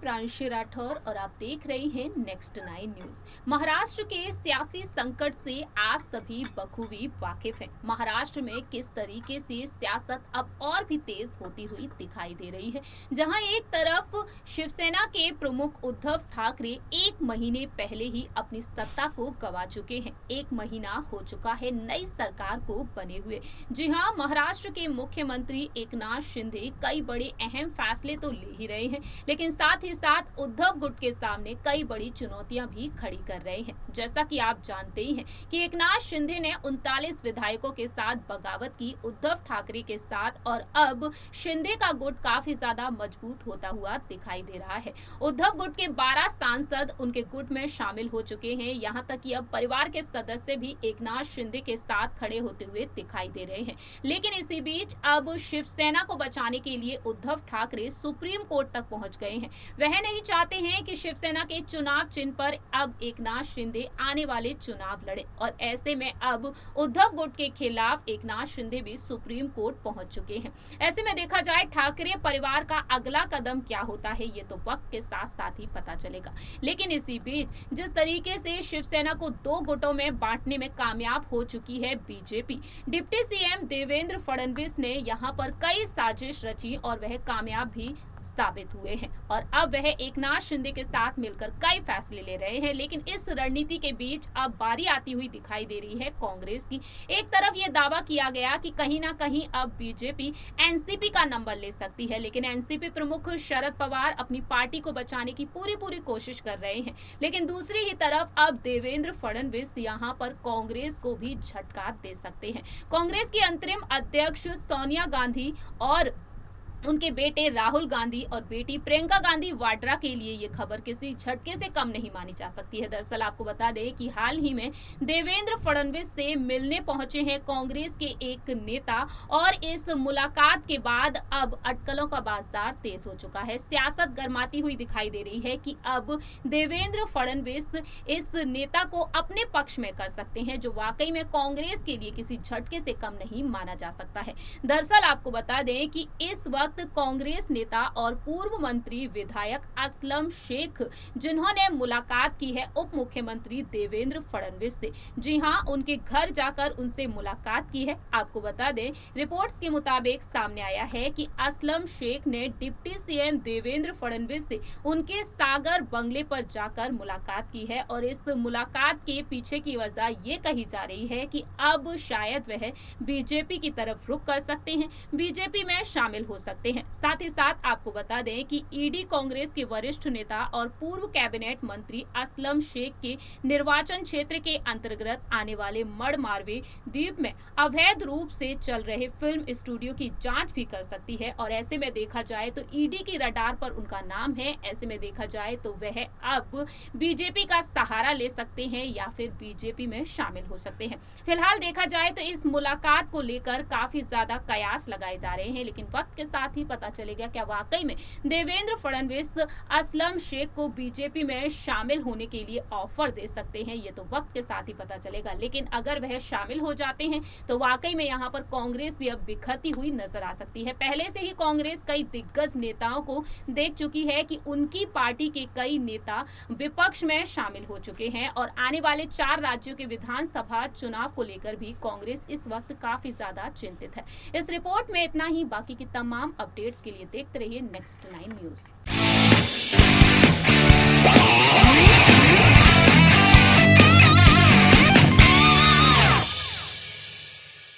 प्रांशी राठौर और आप देख रहे हैं नेक्स्ट 9 न्यूज। महाराष्ट्र के सियासी संकट से आप सभी बखूबी वाकिफ हैं। महाराष्ट्र में किस तरीके से सियासत अब और भी तेज होती हुई दिखाई दे रही है, जहां एक तरफ शिवसेना के प्रमुख उद्धव ठाकरे एक महीने पहले ही अपनी सत्ता को गंवा चुके हैं। एक महीना हो चुका है नई सरकार को बने हुए। जी हां, महाराष्ट्र के मुख्यमंत्री एकनाथ शिंदे कई बड़े अहम फैसले तो ले ही रहे हैं, लेकिन साथ ही साथ उद्धव गुट के सामने कई बड़ी चुनौतियां भी खड़ी कर रहे हैं। जैसा कि आप जानते ही हैं कि एकनाथ शिंदे ने 39 विधायकों के साथ बगावत की उद्धव ठाकरे के साथ, और अब शिंदे का गुट काफी ज्यादा मजबूत होता हुआ दिखाई दे रहा है। उद्धव गुट के 12 सांसद उनके गुट में शामिल हो चुके हैं। यहाँ तक कि अब परिवार के सदस्य भी एकनाथ शिंदे के साथ खड़े होते हुए दिखाई दे रहे हैं। लेकिन इसी बीच अब शिवसेना को बचाने के लिए उद्धव ठाकरे सुप्रीम कोर्ट तक पहुंच गए हैं। वह नहीं चाहते हैं कि शिवसेना के चुनाव चिन्ह पर अब एकनाथ शिंदे आने वाले चुनाव लड़े, और ऐसे में अब उद्धव गुट के खिलाफ एकनाथ शिंदे भी सुप्रीम कोर्ट पहुंच चुके हैं। ऐसे में देखा जाए ठाकरे परिवार का अगला कदम क्या होता है, ये तो वक्त के साथ साथ ही पता चलेगा। लेकिन इसी बीच जिस तरीके से शिवसेना को 2 गुटों में बांटने में कामयाब हो चुकी है BJP, deputy CM Devendra Fadnavis ने यहाँ पर कई साजिश रची और वह कामयाब भी साबित हुए हैं, और अब वह एकनाथ शिंदे के साथ मिलकर कई फैसले ले रहे हैं। लेकिन इस रणनीति के बीच अब बारी आती हुई दिखाई दे रही है कांग्रेस की। एक तरफ ये दावा किया गया कि कहीं ना कहीं अब बीजेपी एनसीपी का नंबर ले सकती है, लेकिन एनसीपी प्रमुख शरद पवार अपनी पार्टी को बचाने की पूरी कोशिश कर रहे हैं। लेकिन दूसरी ही तरफ अब देवेंद्र फडणवीस यहाँ पर कांग्रेस को भी झटका दे सकते हैं। कांग्रेस की अंतरिम अध्यक्ष सोनिया गांधी और उनके बेटे राहुल गांधी और बेटी प्रियंका गांधी वाड्रा के लिए ये खबर किसी झटके से कम नहीं मानी जा सकती है। दरअसल आपको बता दें कि हाल ही में देवेंद्र फडणवीस से मिलने पहुंचे हैं कांग्रेस के एक नेता, और इस मुलाकात के बाद अब अटकलों का बाजार तेज हो चुका है। सियासत गर्माती हुई दिखाई दे रही है कि अब देवेंद्र फडणवीस इस नेता को अपने पक्ष में कर सकते हैं, जो वाकई में कांग्रेस के लिए किसी झटके से कम नहीं माना जा सकता है। दरअसल आपको बता दें कि इस वक्त कांग्रेस नेता और पूर्व मंत्री विधायक असलम शेख, जिन्होंने मुलाकात की है उप मुख्यमंत्री देवेंद्र फडणवीस से, जी हां, उनके घर जाकर उनसे मुलाकात की है। आपको बता दें, रिपोर्ट्स के मुताबिक सामने आया है कि असलम शेख ने डिप्टी सीएम देवेंद्र फडणवीस से उनके सागर बंगले पर जाकर मुलाकात की है, और इस मुलाकात के पीछे की वजह ये कही जा रही है कि अब शायद वह बीजेपी की तरफ रुख कर सकते हैं, बीजेपी में शामिल हो सकते हैं। साथ ही साथ आपको बता दें कि ईडी कांग्रेस के वरिष्ठ नेता और पूर्व कैबिनेट मंत्री असलम शेख के निर्वाचन क्षेत्र के अंतर्गत आने वाले मड़ मारवे द्वीप में अवैध रूप से चल रहे फिल्म स्टूडियो की जांच भी कर सकती है, और ऐसे में देखा जाए तो ईडी की रडार पर उनका नाम है। ऐसे में देखा जाए तो वह अब बीजेपी का सहारा ले सकते हैं या फिर बीजेपी में शामिल हो सकते हैं। फिलहाल देखा जाए तो इस मुलाकात को लेकर काफी ज्यादा कयास लगाए जा रहे हैं, लेकिन वक्त के साथ ही पता चलेगा क्या वाकई में देवेंद्र फडणवीस असलम शेख को बीजेपी में शामिल होने के लिए ऑफर दे सकते हैं, ये तो वक्त के साथ ही पता चलेगा। लेकिन अगर वह शामिल हो जाते हैं तो वाकई में यहाँ पर कांग्रेस भी अब बिखरती हुई नजर आ सकती है। पहले से ही कांग्रेस कई दिग्गज नेताओं को देख चुकी है कि उनकी पार्टी के कई नेता विपक्ष में शामिल हो चुके हैं, और आने वाले 4 राज्यों के विधानसभा चुनाव को लेकर भी कांग्रेस इस वक्त काफी ज्यादा चिंतित है। इस रिपोर्ट में इतना ही। बाकी की तमाम अपडेट्स के लिए देखते रहिए नेक्स्ट 9 न्यूज।